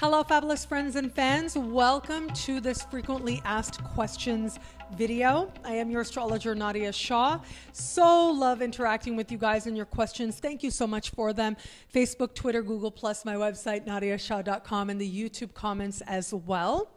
Hello, fabulous friends and fans. Welcome to this frequently asked questions video. I am your astrologer, Nadiya Shah. So love interacting with you guys and your questions. Thank you so much for them. Facebook, Twitter, Google+, my website, nadiyashah.com, and the YouTube comments as well.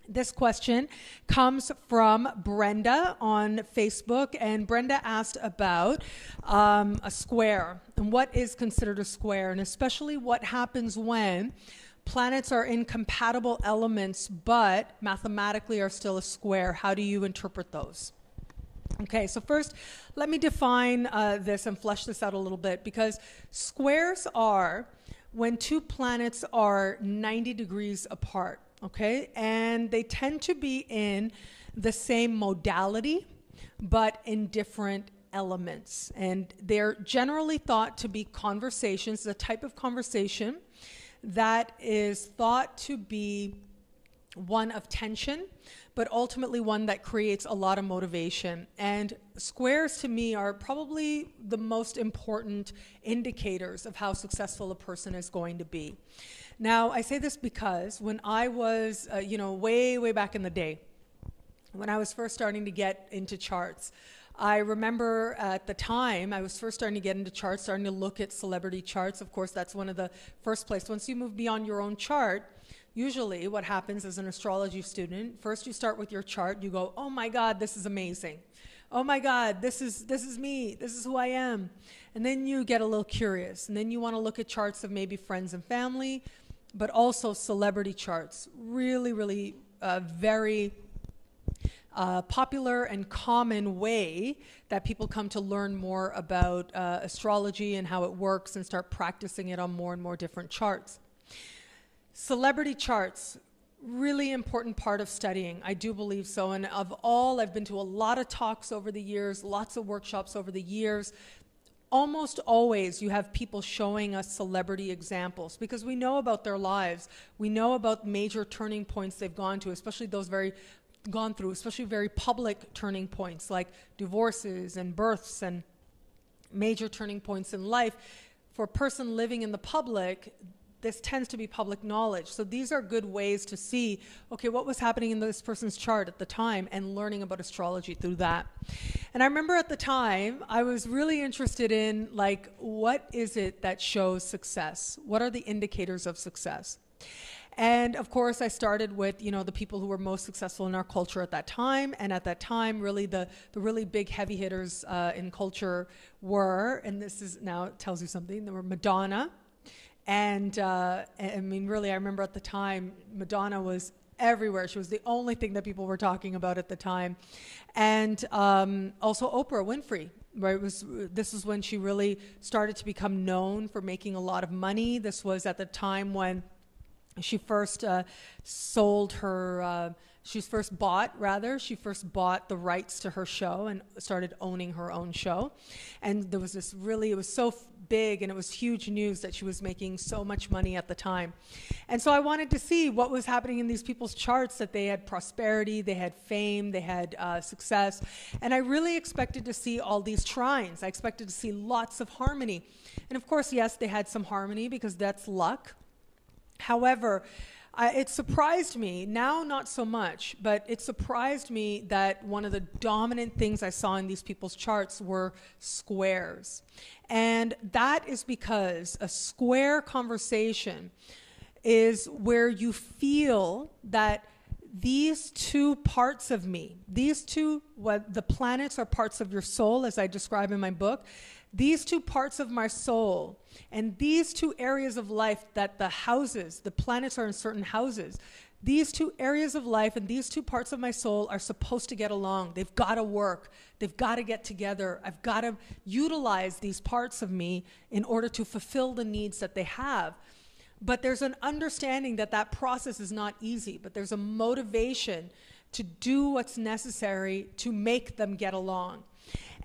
This question comes from Brenda on Facebook, and Brenda asked about a square and what is considered a square, and especially what happens when planets are in compatible elements but mathematically are still a square. How do you interpret those? Okay, so first let me define this and flesh this out a little bit, because squares are when two planets are 90 degrees apart. Okay, and they tend to be in the same modality, but in different elements. And they're generally thought to be conversations, the type of conversation that is thought to be one of tension, but ultimately one that creates a lot of motivation. And squares to me are probably the most important indicators of how successful a person is going to be. Now, I say this because when I was, way back in the day, when I was first starting to get into charts, I remember at the time I was first starting to get into charts, starting to look at celebrity charts. Of course, that's one of the first places. Once you move beyond your own chart, usually what happens as an astrology student, first you start with your chart, you go, oh my God, this is amazing. Oh my God, this is me, this is who I am. And then you get a little curious, and then you want to look at charts of maybe friends and family, but also celebrity charts. Really, very popular and common way that people come to learn more about astrology and how it works and start practicing it on more and more different charts. Celebrity charts, really important part of studying. I do believe so. And of all, I've been to a lot of talks over the years, lots of workshops over the years. Almost always you have people showing us celebrity examples because we know about their lives. We know about major turning points they've gone to, especially those especially very public turning points like divorces and births and major turning points in life. For a person living in the public, this tends to be public knowledge. So these are good ways to see, okay, what was happening in this person's chart at the time and learning about astrology through that. And I remember at the time, I was really interested in what is it that shows success? What are the indicators of success? And of course, I started with, the people who were most successful in our culture at that time. And at that time, really the really big heavy hitters in culture were, and this is now tells you something, there were Madonna. And I remember at the time, Madonna was everywhere. She was the only thing that people were talking about at the time. And also Oprah Winfrey, right? This was when she really started to become known for making a lot of money. This was at the time when she first she first bought the rights to her show and started owning her own show. And there was it was so big and it was huge news that she was making so much money at the time. And so I wanted to see what was happening in these people's charts, that they had prosperity, they had fame, they had success. And I really expected to see all these trines. I expected to see lots of harmony. And of course, yes, they had some harmony because that's luck. However, it surprised me, now not so much, but it surprised me that one of the dominant things I saw in these people's charts were squares. And that is because a square conversation is where you feel that these two parts of me, the planets are parts of your soul, as I describe in my book. These two parts of my soul and these two areas of life that the planets are in certain houses, these two areas of life and these two parts of my soul are supposed to get along. They've got to work. They've got to get together. I've got to utilize these parts of me in order to fulfill the needs that they have. But there's an understanding that process is not easy, but there's a motivation to do what's necessary to make them get along.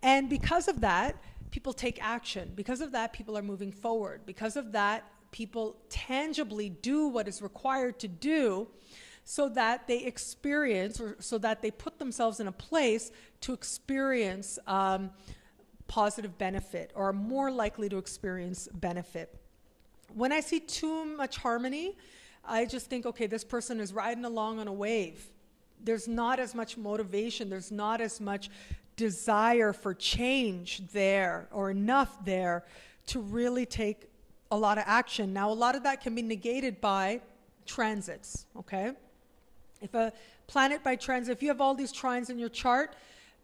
And because of that, people take action. Because of that, people are moving forward. Because of that, people tangibly do what is required to do so that they experience, or so that they put themselves in a place to experience positive benefit, or are more likely to experience benefit. When I see too much harmony, I just think, okay, this person is riding along on a wave. There's not as much motivation. There's not as much desire for change there, or enough there to really take a lot of action. Now, a lot of that can be negated by transits, okay? If a planet by transit, if you have all these trines in your chart,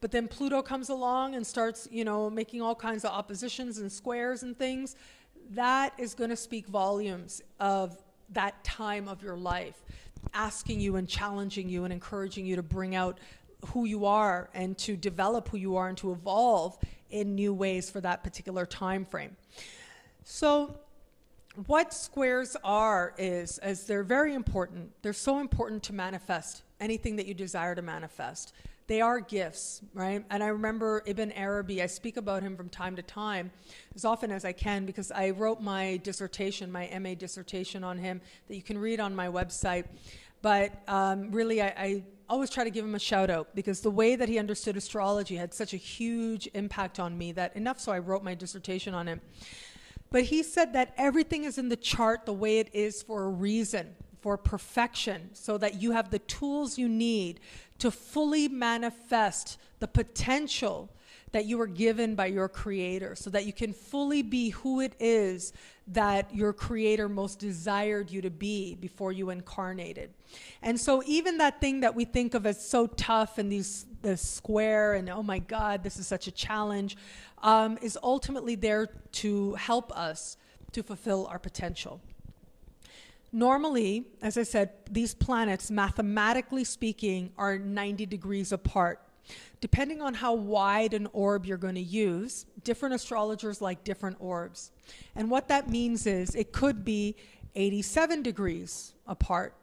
but then Pluto comes along and starts, you know, making all kinds of oppositions and squares and things, that is going to speak volumes of that time of your life, asking you and challenging you and encouraging you to bring out who you are and to develop who you are and to evolve in new ways for that particular time frame. So what squares are is they're very important. They're so important to manifest anything that you desire to manifest. They are gifts, right? And I remember Ibn Arabi, I speak about him from time to time, as often as I can, because I wrote my dissertation, my MA dissertation on him, that you can read on my website. But really, I always try to give him a shout out, because the way that he understood astrology had such a huge impact on me that enough so I wrote my dissertation on him. But he said that everything is in the chart the way it is for a reason, for perfection, so that you have the tools you need to fully manifest the potential that you were given by your creator, so that you can fully be who it is that your creator most desired you to be before you incarnated. And so even that thing that we think of as so tough and the square and oh my God, this is such a challenge, is ultimately there to help us to fulfill our potential. Normally, as I said, these planets, mathematically speaking, are 90 degrees apart. Depending on how wide an orb you're going to use, different astrologers like different orbs. And what that means is it could be 87 degrees apart.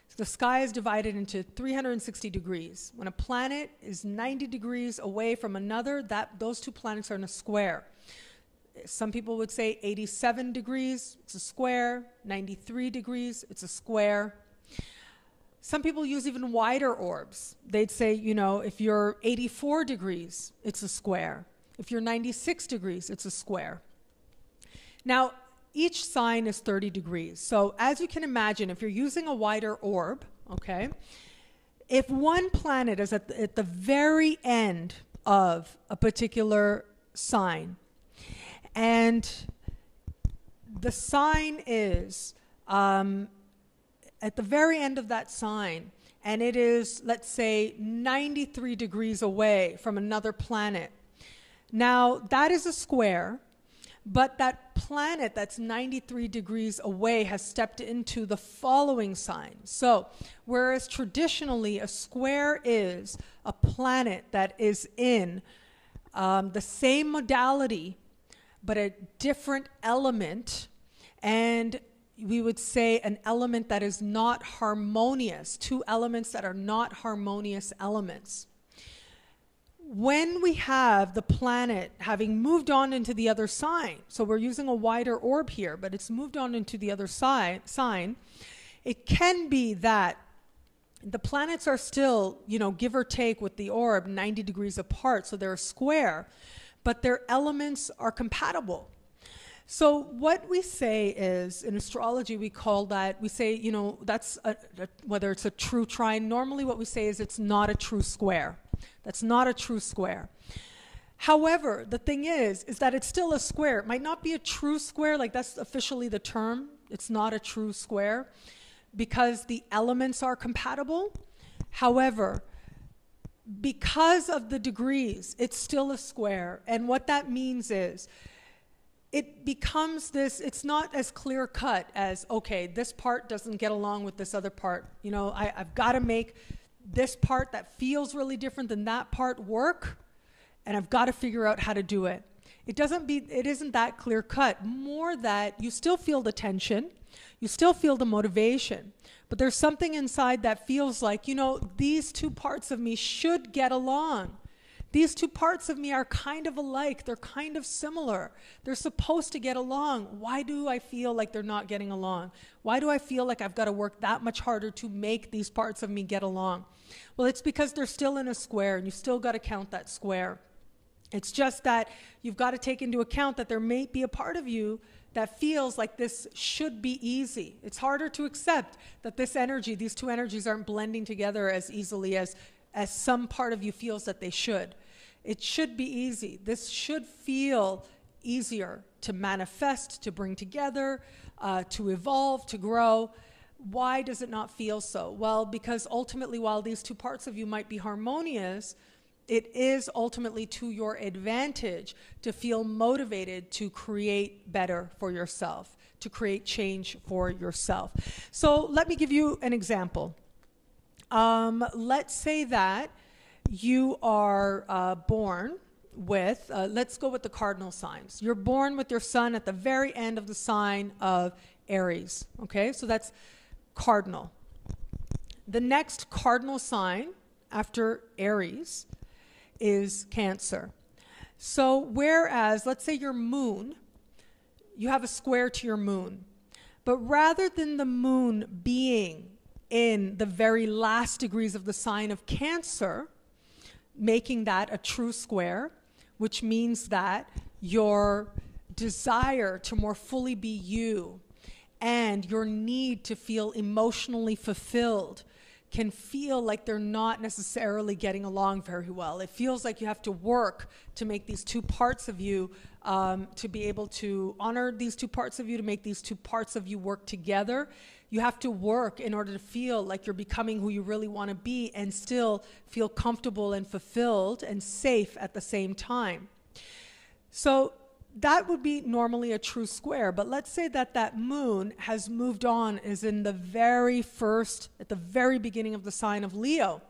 So the sky is divided into 360 degrees. When a planet is 90 degrees away from another, those two planets are in a square. Some people would say 87 degrees, it's a square. 93 degrees, it's a square. Some people use even wider orbs. They'd say, you know, if you're 84 degrees, it's a square. If you're 96 degrees, it's a square. Now, each sign is 30 degrees. So as you can imagine, if you're using a wider orb, okay, if one planet is at the very end of a particular sign, and the sign is at the very end of that sign, and it is, let's say, 93 degrees away from another planet. Now, that is a square, but that planet that's 93 degrees away has stepped into the following sign. So, whereas traditionally a square is a planet that is in the same modality, but a different element, and we would say an element that is not harmonious, two elements that are not harmonious elements. When we have the planet having moved on into the other sign, so we're using a wider orb here, but it's moved on into the other sign, it can be that the planets are still, you know, give or take with the orb, 90 degrees apart, so they're a square, but their elements are compatible. So what we say is, in astrology, we call that, we say, you know, that's whether it's a true trine. Normally what we say is it's not a true square. That's not a true square. However, the thing is that it's still a square. It might not be a true square, like that's officially the term. It's not a true square because the elements are compatible. However, because of the degrees, it's still a square. And what that means is, it becomes this, it's not as clear cut as, okay, this part doesn't get along with this other part. You know, I've got to make this part that feels really different than that part work, and I've got to figure out how to do it. It isn't that clear cut. More that you still feel the tension, you still feel the motivation, but there's something inside that feels like, you know, these two parts of me should get along. These two parts of me are kind of alike. They're kind of similar. They're supposed to get along. Why do I feel like they're not getting along? Why do I feel like I've got to work that much harder to make these parts of me get along? Well, it's because they're still in a square, and you still got to count that square. It's just that you've got to take into account that there may be a part of you that feels like this should be easy. It's harder to accept that this energy, these two energies aren't blending together as easily as some part of you feels that they should. It should be easy. This should feel easier to manifest, to bring together, to evolve, to grow. Why does it not feel so? Well, because ultimately, while these two parts of you might be harmonious, it is ultimately to your advantage to feel motivated to create better for yourself, to create change for yourself. So let me give you an example. Let's say that you are born with, let's go with the cardinal signs. You're born with your sun at the very end of the sign of Aries. Okay, so that's cardinal. The next cardinal sign after Aries is Cancer. So whereas, let's say your moon, you have a square to your moon, but rather than the moon being in the very last degrees of the sign of Cancer, making that a true square, which means that your desire to more fully be you and your need to feel emotionally fulfilled can feel like they're not necessarily getting along very well. It feels like you have to work to make these two parts of you, to be able to honor these two parts of you, to make these two parts of you work together. You have to work in order to feel like you're becoming who you really want to be and still feel comfortable and fulfilled and safe at the same time. So that would be normally a true square, but let's say that that moon has moved on, is in the very first, at the very beginning of the sign of Leo.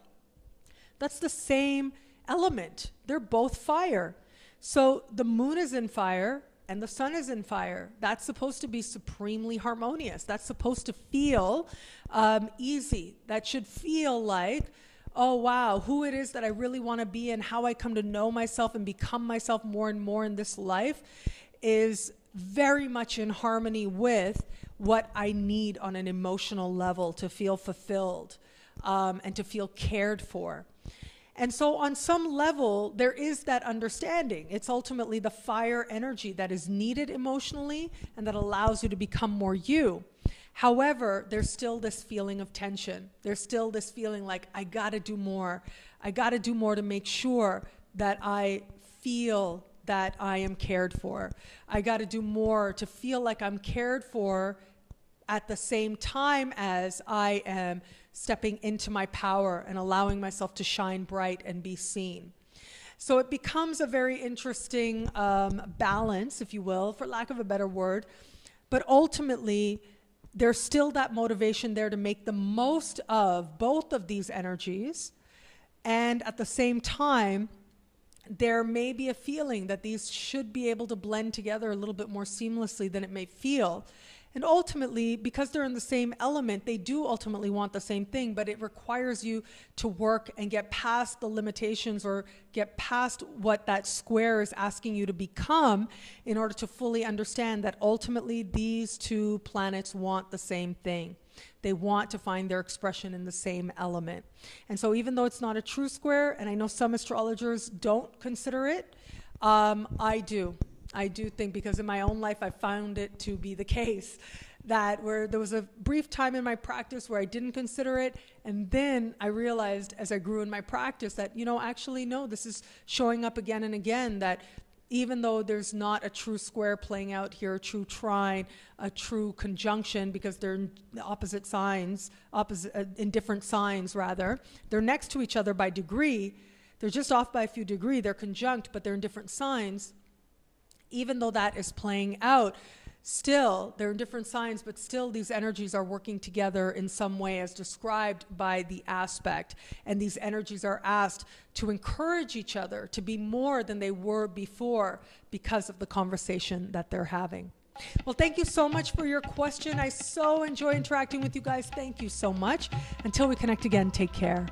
That's the same element. They're both fire. So the moon is in fire and the sun is in fire. That's supposed to be supremely harmonious. That's supposed to feel easy. That should feel like, oh wow, who it is that I really want to be and how I come to know myself and become myself more and more in this life is very much in harmony with what I need on an emotional level to feel fulfilled and to feel cared for. And so on some level, there is that understanding. It's ultimately the fire energy that is needed emotionally and that allows you to become more you. However, there's still this feeling of tension. There's still this feeling like, I gotta do more. I gotta do more to make sure that I feel that I am cared for. I gotta do more to feel like I'm cared for at the same time as I am stepping into my power and allowing myself to shine bright and be seen. So it becomes a very interesting balance, if you will, for lack of a better word. But ultimately, there's still that motivation there to make the most of both of these energies. And at the same time, there may be a feeling that these should be able to blend together a little bit more seamlessly than it may feel. And ultimately, because they're in the same element, they do ultimately want the same thing, but it requires you to work and get past the limitations or get past what that square is asking you to become in order to fully understand that ultimately these two planets want the same thing. They want to find their expression in the same element. And so even though it's not a true square, and I know some astrologers don't consider it, I do. I do think, because in my own life I found it to be the case, that where there was a brief time in my practice where I didn't consider it, and then I realized as I grew in my practice that, you know, actually no, this is showing up again and again, that even though there's not a true square playing out here, a true trine, a true conjunction, because they're in opposite signs, in different signs rather, they're next to each other by degree, they're just off by a few degrees, they're conjunct, but they're in different signs. Even though that is playing out, still, they're in different signs, but still these energies are working together in some way as described by the aspect. And these energies are asked to encourage each other to be more than they were before because of the conversation that they're having. Well, thank you so much for your question. I so enjoy interacting with you guys. Thank you so much. Until we connect again, take care.